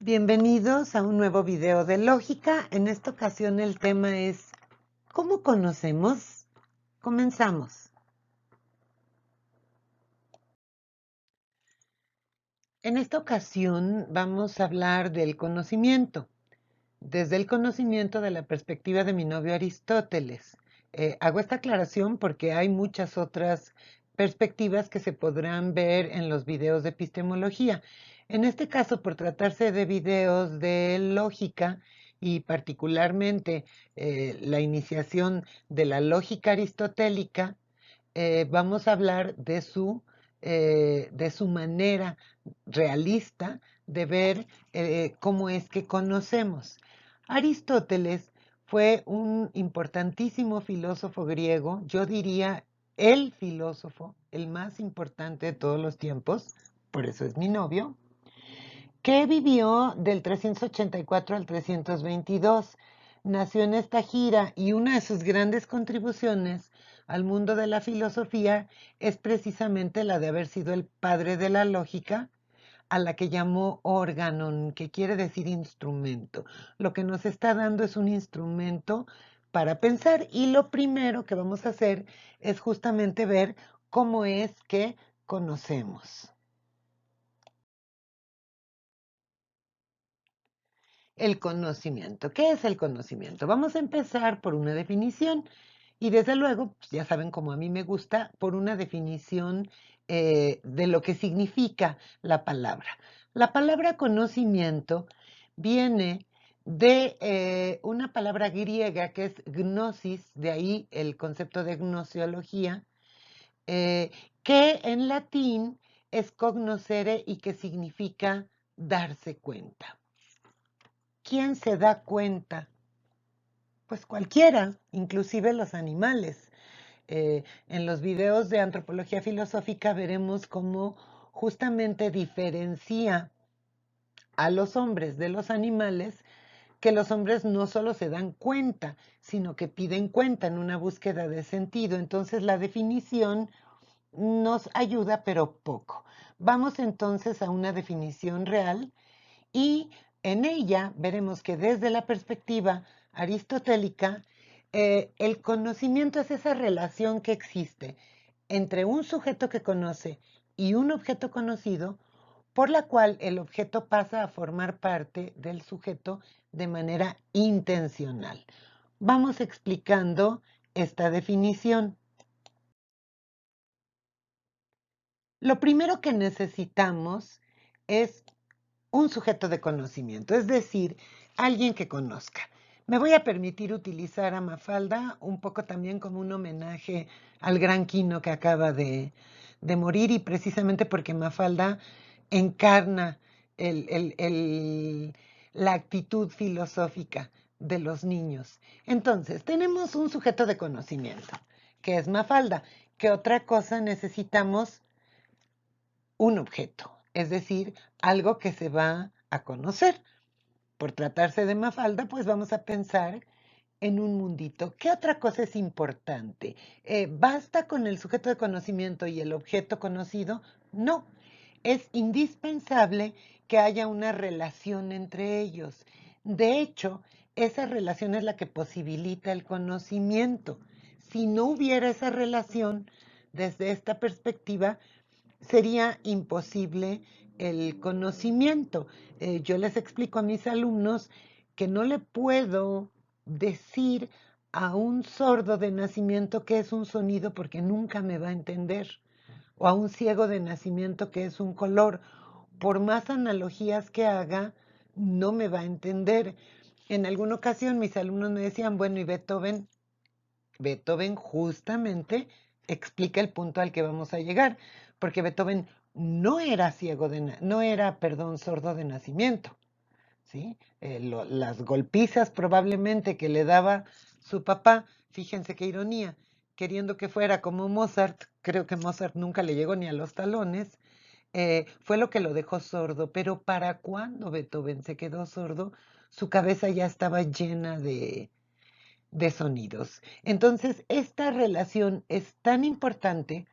Bienvenidos a un nuevo video de lógica. En esta ocasión el tema es ¿cómo conocemos? Comenzamos. En esta ocasión vamos a hablar del conocimiento, desde el conocimiento de la perspectiva de mi novio Aristóteles. Hago esta aclaración porque hay muchas otras perspectivas que se podrán ver en los videos de epistemología. En este caso, por tratarse de videos de lógica y particularmente la iniciación de la lógica aristotélica, vamos a hablar de su manera realista de ver cómo es que conocemos. Aristóteles fue un importantísimo filósofo griego, yo diría el filósofo, el más importante de todos los tiempos, por eso es mi novio, que vivió del 384 al 322. Nació en esta gira y una de sus grandes contribuciones al mundo de la filosofía es precisamente la de haber sido el padre de la lógica, a la que llamó órganon, que quiere decir instrumento. Lo que nos está dando es un instrumento para pensar y lo primero que vamos a hacer es justamente ver cómo es que conocemos. El conocimiento. ¿Qué es el conocimiento? Vamos a empezar por una definición y desde luego, pues ya saben como a mí me gusta, por una definición de lo que significa la palabra. La palabra conocimiento viene de una palabra griega que es gnosis, de ahí el concepto de gnosiología, eh, que en latín es cognoscere y que significa darse cuenta. ¿Quién se da cuenta? Pues cualquiera, inclusive los animales. En los videos de antropología filosófica veremos cómo justamente diferencia a los hombres de los animales, que los hombres no solo se dan cuenta, sino que piden cuenta en una búsqueda de sentido. Entonces la definición nos ayuda, pero poco. Vamos entonces a una definición real y en ella veremos que desde la perspectiva aristotélica, el conocimiento es esa relación que existe entre un sujeto que conoce y un objeto conocido, por la cual el objeto pasa a formar parte del sujeto de manera intencional. Vamos explicando esta definición. Lo primero que necesitamos es un sujeto de conocimiento, es decir, alguien que conozca. Me voy a permitir utilizar a Mafalda un poco también como un homenaje al gran Quino que acaba de morir y precisamente porque Mafalda encarna la actitud filosófica de los niños. Entonces, tenemos un sujeto de conocimiento, que es Mafalda. ¿Qué otra cosa necesitamos? Un objeto, es decir, algo que se va a conocer. Por tratarse de Mafalda, pues vamos a pensar en un mundito. ¿Qué otra cosa es importante? ¿Basta con el sujeto de conocimiento y el objeto conocido? No, es indispensable que haya una relación entre ellos. De hecho, esa relación es la que posibilita el conocimiento. Si no hubiera esa relación, desde esta perspectiva, sería imposible el conocimiento. Yo les explico a mis alumnos que no le puedo decir a un sordo de nacimiento qué es un sonido porque nunca me va a entender, o a un ciego de nacimiento qué es un color. Por más analogías que haga, no me va a entender. En alguna ocasión mis alumnos me decían, bueno, ¿y Beethoven? Beethoven justamente explica el punto al que vamos a llegar, porque Beethoven no era no era, perdón, sordo de nacimiento, ¿sí? Las golpizas probablemente que le daba su papá, fíjense qué ironía, queriendo que fuera como Mozart, creo que Mozart nunca le llegó ni a los talones, fue lo que lo dejó sordo, pero para cuando Beethoven se quedó sordo, su cabeza ya estaba llena de sonidos. Entonces, esta relación es tan importante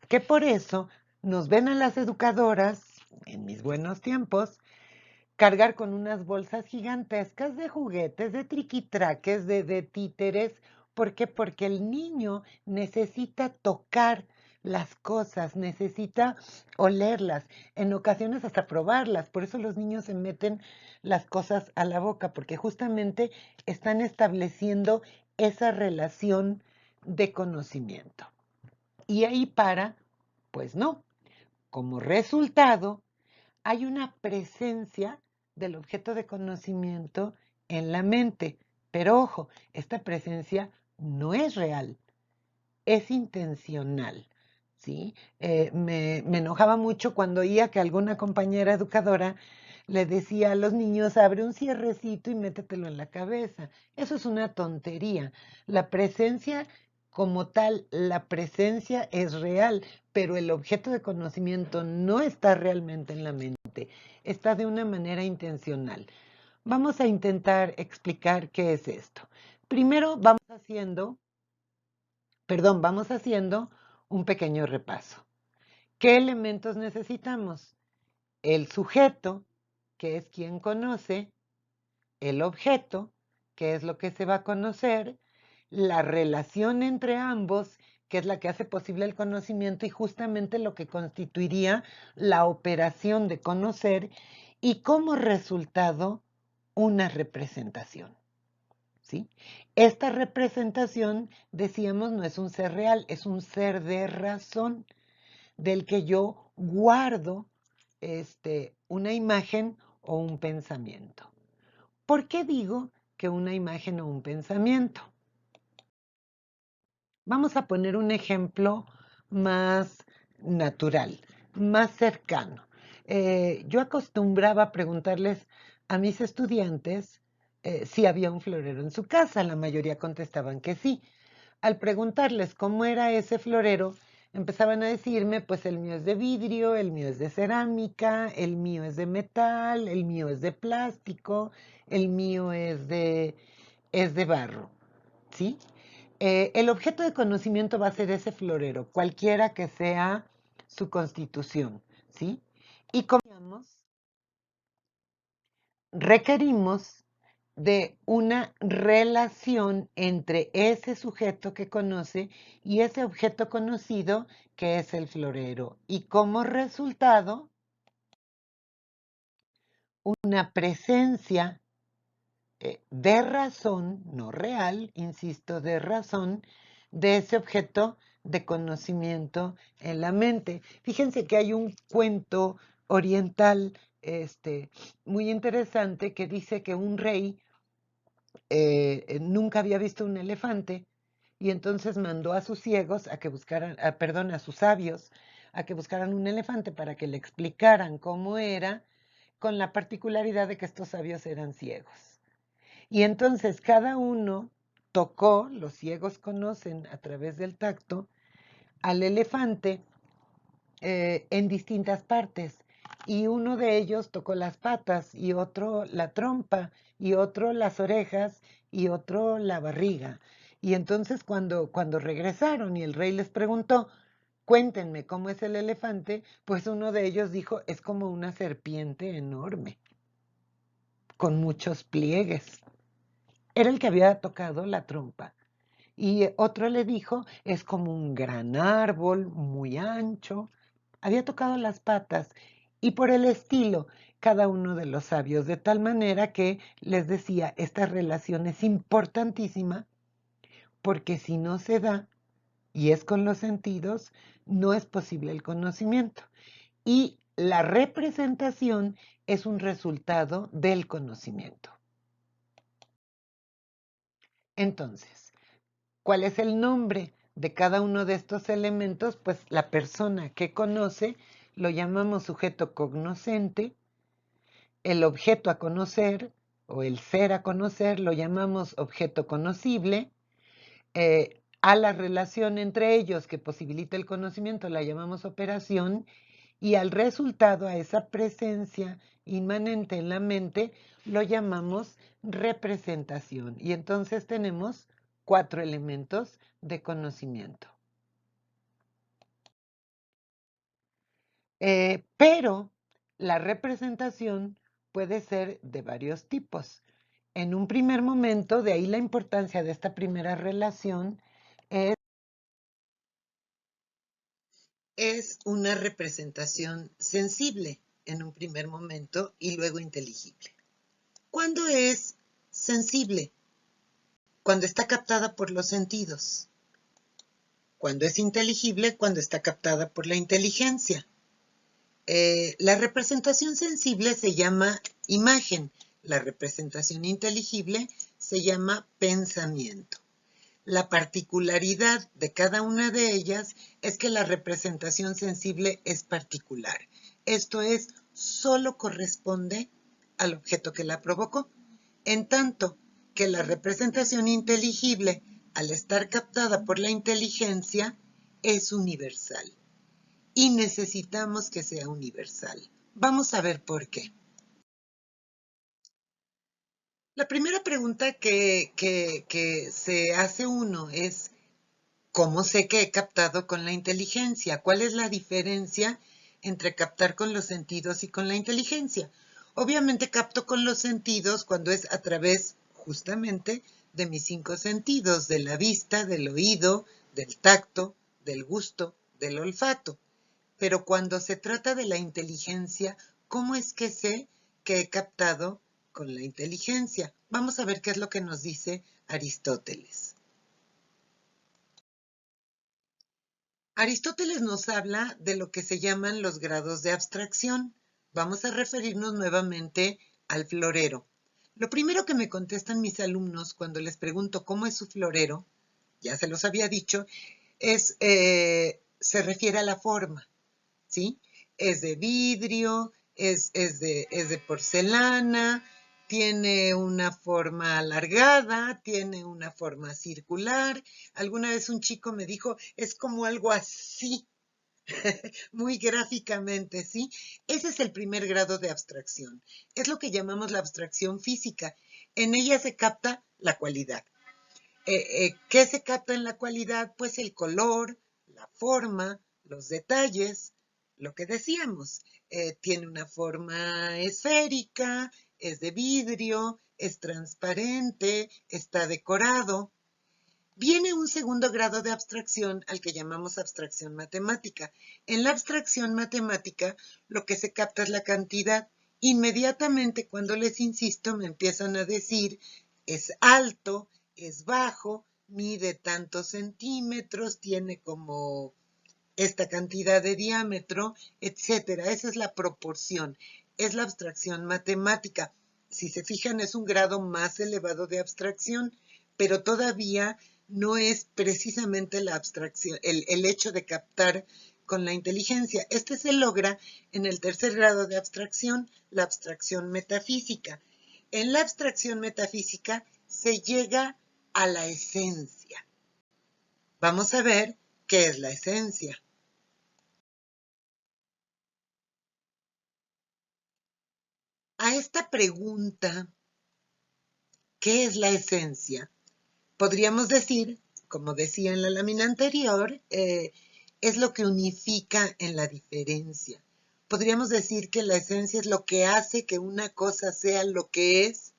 que por eso nos ven a las educadoras, en mis buenos tiempos, cargar con unas bolsas gigantescas de juguetes, de triquitraques, de títeres. ¿Por qué? Porque el niño necesita tocar las cosas, necesita olerlas, en ocasiones hasta probarlas. Por eso los niños se meten las cosas a la boca, porque justamente están estableciendo esa relación de conocimiento. Y ahí para, pues no. Como resultado, hay una presencia del objeto de conocimiento en la mente. Pero ojo, esta presencia no es real, es intencional. ¿Sí? Me enojaba mucho cuando oía que alguna compañera educadora le decía a los niños, abre un cierrecito y métetelo en la cabeza. Eso es una tontería. La presencia como tal, la presencia es real, pero el objeto de conocimiento no está realmente en la mente, está de una manera intencional. Vamos a intentar explicar qué es esto. Primero vamos haciendo un pequeño repaso. ¿Qué elementos necesitamos? El sujeto, que es quien conoce, el objeto, que es lo que se va a conocer, la relación entre ambos, que es la que hace posible el conocimiento y justamente lo que constituiría la operación de conocer, y como resultado una representación. ¿Sí? Esta representación, decíamos, no es un ser real, es un ser de razón del que yo guardo una imagen o un pensamiento. ¿Por qué digo que una imagen o un pensamiento? Vamos a poner un ejemplo más natural, más cercano. Yo acostumbraba preguntarles a mis estudiantes si había un florero en su casa. La mayoría contestaban que sí. Al preguntarles cómo era ese florero, empezaban a decirme, pues el mío es de vidrio, el mío es de cerámica, el mío es de metal, el mío es de plástico, el mío es de barro, ¿sí? El objeto de conocimiento va a ser ese florero, cualquiera que sea su constitución, ¿sí? Y como requerimos de una relación entre ese sujeto que conoce y ese objeto conocido que es el florero. Y como resultado, una presencia de razón, no real, insisto, de razón, de ese objeto de conocimiento en la mente. Fíjense que hay un cuento oriental muy interesante que dice que un rey nunca había visto un elefante y entonces mandó a sus ciegos a que buscaran, perdón, a sus sabios a que buscaran un elefante para que le explicaran cómo era, con la particularidad de que estos sabios eran ciegos. Y entonces cada uno tocó, los ciegos conocen a través del tacto, al elefante en distintas partes. Y uno de ellos tocó las patas y otro la trompa y otro las orejas y otro la barriga. Y entonces cuando regresaron y el rey les preguntó, cuéntenme cómo es el elefante, pues uno de ellos dijo, es como una serpiente enorme, con muchos pliegues. Era el que había tocado la trompa. Y otro le dijo, es como un gran árbol muy ancho. Había tocado las patas y por el estilo, cada uno de los sabios, de tal manera que les decía, esta relación es importantísima porque si no se da, y es con los sentidos, no es posible el conocimiento. Y la representación es un resultado del conocimiento. Entonces, ¿cuál es el nombre de cada uno de estos elementos? Pues la persona que conoce lo llamamos sujeto cognoscente, el objeto a conocer o el ser a conocer lo llamamos objeto conocible, a la relación entre ellos que posibilita el conocimiento la llamamos operación y al resultado, a esa presencia inmanente en la mente, lo llamamos representación. Y entonces tenemos 4 elementos de conocimiento. Pero la representación puede ser de varios tipos. En un primer momento, de ahí la importancia de esta primera relación, es una representación sensible en un primer momento y luego inteligible. ¿Cuándo es sensible? Cuando está captada por los sentidos. Cuando es inteligible, cuando está captada por la inteligencia. La representación sensible se llama imagen. La representación inteligible se llama pensamiento. La particularidad de cada una de ellas es que la representación sensible es particular. Esto es, solo corresponde al objeto que la provocó, en tanto que la representación inteligible, al estar captada por la inteligencia, es universal. Y necesitamos que sea universal. Vamos a ver por qué. La primera pregunta que se hace uno es, ¿cómo sé que he captado con la inteligencia? ¿Cuál es la diferencia entre captar con los sentidos y con la inteligencia? Obviamente capto con los sentidos cuando es a través justamente de mis 5 sentidos, de la vista, del oído, del tacto, del gusto, del olfato. Pero cuando se trata de la inteligencia, ¿cómo es que sé que he captado con la inteligencia? Vamos a ver qué es lo que nos dice Aristóteles. Aristóteles nos habla de lo que se llaman los grados de abstracción. Vamos a referirnos nuevamente al florero. Lo primero que me contestan mis alumnos cuando les pregunto cómo es su florero, ya se los había dicho, se refiere a la forma, ¿sí? Es de vidrio, es de porcelana, tiene una forma alargada, tiene una forma circular. Alguna vez un chico me dijo, es como algo así, muy gráficamente, ¿sí? Ese es el primer grado de abstracción. Es lo que llamamos la abstracción física. En ella se capta la cualidad. ¿Qué se capta en la cualidad? Pues el color, la forma, los detalles, lo que decíamos. Tiene una forma esférica, es de vidrio, es transparente, está decorado. Viene un segundo grado de abstracción al que llamamos abstracción matemática. En la abstracción matemática lo que se capta es la cantidad. Inmediatamente cuando les insisto me empiezan a decir es alto, es bajo, mide tantos centímetros, tiene como esta cantidad de diámetro, etcétera. Esa es la proporción, es la abstracción matemática. Si se fijan, es un grado más elevado de abstracción, pero todavía no es precisamente la abstracción, el hecho de captar con la inteligencia. Este se logra en el tercer grado de abstracción, la abstracción metafísica. En la abstracción metafísica se llega a la esencia. Vamos a ver qué es la esencia. A esta pregunta, ¿qué es la esencia? Podríamos decir, como decía en la lámina anterior, es lo que unifica en la diferencia. Podríamos decir que la esencia es lo que hace que una cosa sea lo que es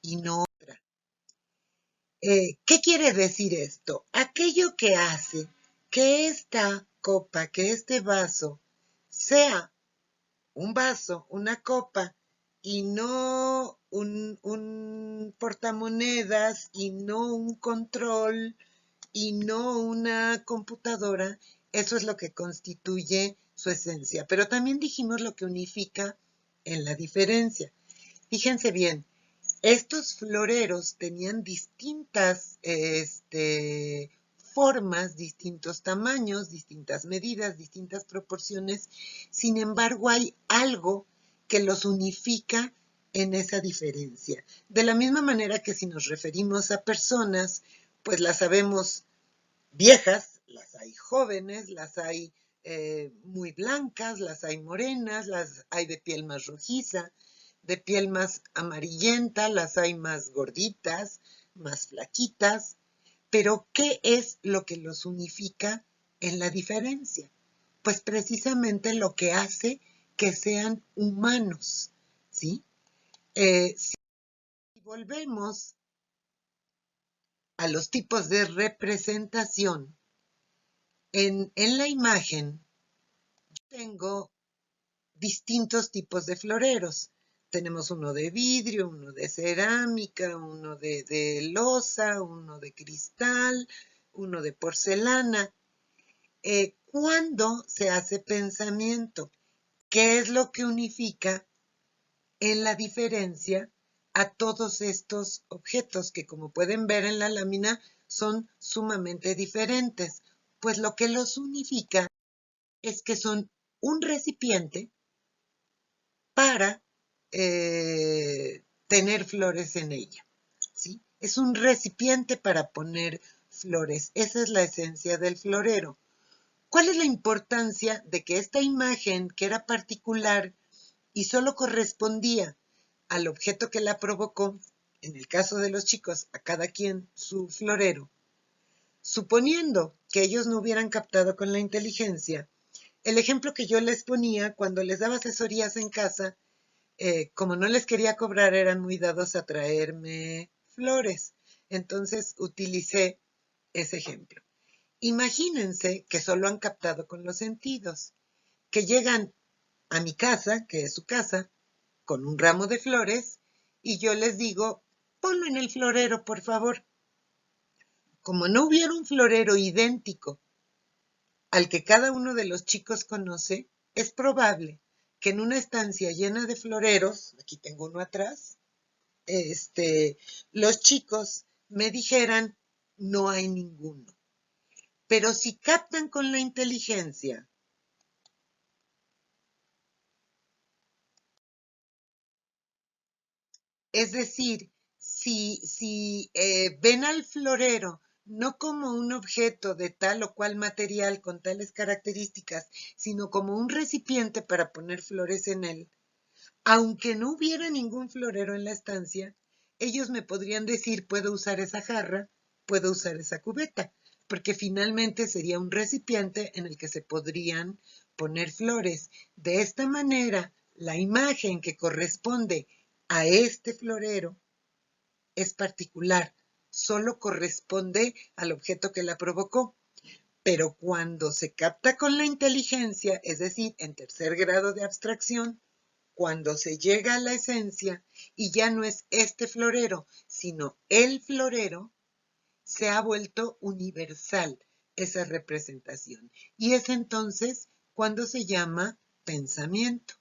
y no otra. ¿Qué quiere decir esto? Aquello que hace que esta copa, que este vaso, sea un vaso, una copa, y no un portamonedas, y no un control, y no una computadora, eso es lo que constituye su esencia. Pero también dijimos lo que unifica en la diferencia. Fíjense bien, estos floreros tenían distintas formas, distintos tamaños, distintas medidas, distintas proporciones. Sin embargo, hay algo que los unifica en esa diferencia. De la misma manera que si nos referimos a personas, pues las sabemos viejas, las hay jóvenes, las hay muy blancas, las hay morenas, las hay de piel más rojiza, de piel más amarillenta, las hay más gorditas, más flaquitas. Pero, ¿qué es lo que los unifica en la diferencia? Pues precisamente lo que hace que sean humanos, ¿sí? Si volvemos a los tipos de representación, en la imagen tengo distintos tipos de floreros. Tenemos uno de vidrio, uno de cerámica, uno de loza, uno de cristal, uno de porcelana. ¿Cuándo se hace pensamiento? ¿Qué es lo que unifica en la diferencia a todos estos objetos que, como pueden ver en la lámina, son sumamente diferentes? Pues lo que los unifica es que son un recipiente para tener flores en ella, ¿sí? Es un recipiente para poner flores. Esa es la esencia del florero. ¿Cuál es la importancia de que esta imagen, que era particular y solo correspondía al objeto que la provocó, en el caso de los chicos, a cada quien su florero, suponiendo que ellos no hubieran captado con la inteligencia, el ejemplo que yo les ponía cuando les daba asesorías en casa, como no les quería cobrar, eran muy dados a traerme flores. Entonces utilicé ese ejemplo. Imagínense que solo han captado con los sentidos, que llegan a mi casa, que es su casa, con un ramo de flores, y yo les digo, ponlo en el florero, por favor. Como no hubiera un florero idéntico al que cada uno de los chicos conoce, es probable que en una estancia llena de floreros, aquí tengo uno atrás, los chicos me dijeran, no hay ninguno. Pero si captan con la inteligencia, es decir, si ven al florero no como un objeto de tal o cual material con tales características, sino como un recipiente para poner flores en él, aunque no hubiera ningún florero en la estancia, ellos me podrían decir, puedo usar esa jarra, puedo usar esa cubeta, porque finalmente sería un recipiente en el que se podrían poner flores. De esta manera, la imagen que corresponde a este florero es particular, solo corresponde al objeto que la provocó. Pero cuando se capta con la inteligencia, es decir, en tercer grado de abstracción, cuando se llega a la esencia y ya no es este florero, sino el florero, se ha vuelto universal esa representación. Y es entonces cuando se llama pensamiento.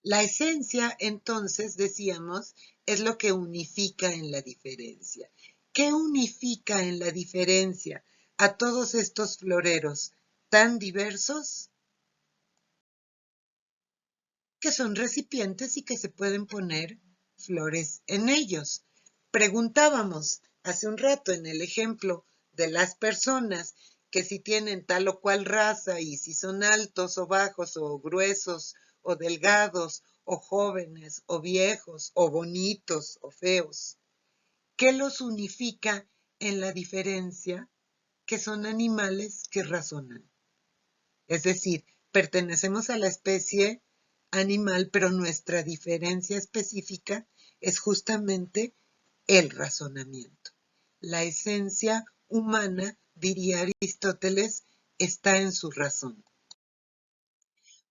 La esencia, entonces, decíamos, es lo que unifica en la diferencia. ¿Qué unifica en la diferencia a todos estos floreros tan diversos? Que son recipientes y que se pueden poner flores en ellos. Preguntábamos hace un rato en el ejemplo de las personas que si tienen tal o cual raza y si son altos o bajos o gruesos o delgados o jóvenes o viejos o bonitos o feos. ¿Qué los unifica en la diferencia? Que son animales que razonan. Es decir, pertenecemos a la especie animal, pero nuestra diferencia específica es justamente el razonamiento. La esencia humana, diría Aristóteles, está en su razón.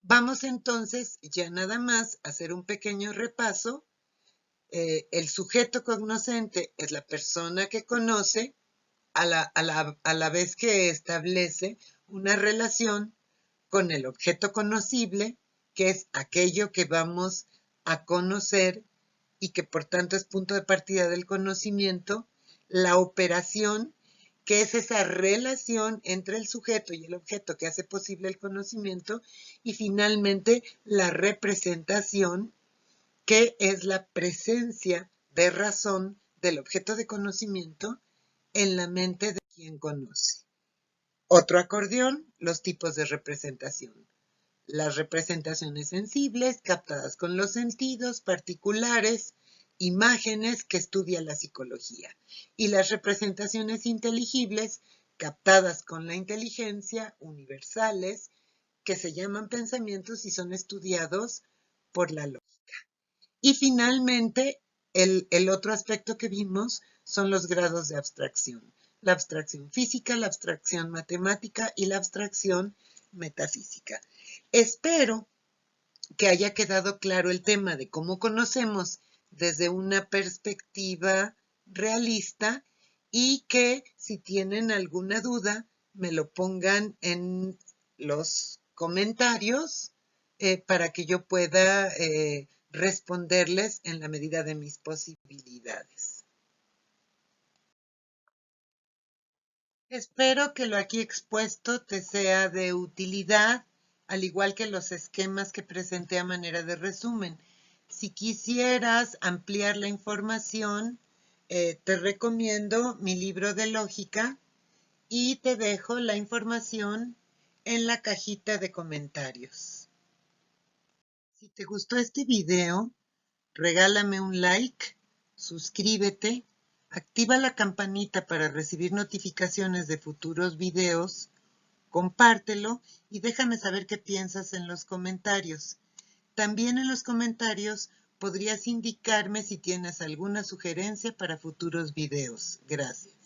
Vamos entonces ya nada más a hacer un pequeño repaso. El sujeto cognoscente es la persona que conoce a la vez que establece una relación con el objeto conocible, que es aquello que vamos a conocer y que por tanto es punto de partida del conocimiento, la operación, que es esa relación entre el sujeto y el objeto que hace posible el conocimiento, y finalmente la representación, que es la presencia de razón del objeto de conocimiento en la mente de quien conoce. Otro acordeón, los tipos de representación. Las representaciones sensibles, captadas con los sentidos, particulares, imágenes que estudia la psicología. Y las representaciones inteligibles, captadas con la inteligencia, universales, que se llaman pensamientos y son estudiados por la lógica. Y finalmente, el otro aspecto que vimos son los grados de abstracción. La abstracción física, la abstracción matemática y la abstracción metafísica. Espero que haya quedado claro el tema de cómo conocemos desde una perspectiva realista y que si tienen alguna duda me lo pongan en los comentarios para que yo pueda responderles en la medida de mis posibilidades. Espero que lo aquí expuesto te sea de utilidad, al igual que los esquemas que presenté a manera de resumen. Si quisieras ampliar la información, te recomiendo mi libro de lógica y te dejo la información en la cajita de comentarios. Si te gustó este video, regálame un like, suscríbete, activa la campanita para recibir notificaciones de futuros videos, compártelo y déjame saber qué piensas en los comentarios. También en los comentarios podrías indicarme si tienes alguna sugerencia para futuros videos. Gracias.